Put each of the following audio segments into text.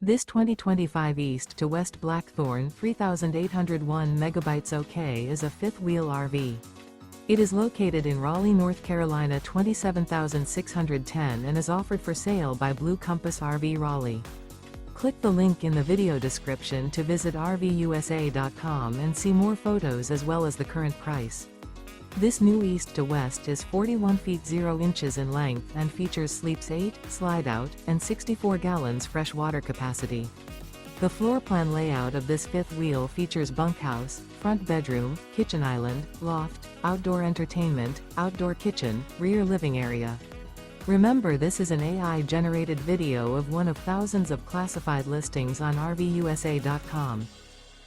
This 2025 East to West Blackthorn 3801 megabytes OK is a fifth-wheel RV. It is located in Raleigh, North Carolina 27610 and is offered for sale by Blue Compass RV Raleigh. Click the link in the video description to visit RVUSA.com and see more photos as well as the current price. This new East to West is 41 feet 0 inches in length and features sleeps 8, slide-out, and 64 gallons fresh water capacity. The floor plan layout of this fifth wheel features bunkhouse, front bedroom, kitchen island, loft, outdoor entertainment, outdoor kitchen, rear living area. Remember, this is an AI-generated video of one of thousands of classified listings on RVUSA.com.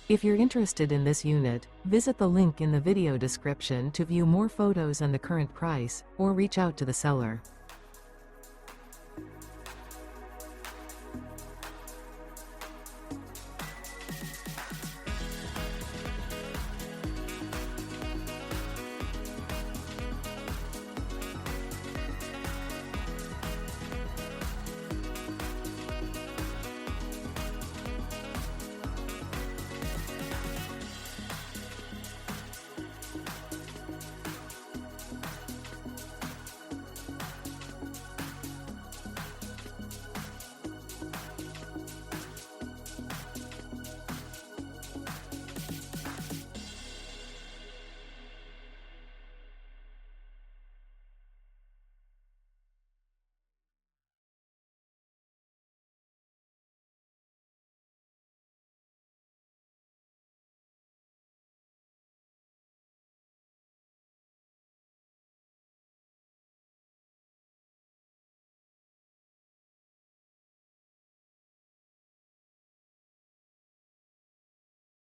If you're interested in this unit, visit the link in the video description to view more photos and the current price, or reach out to the seller.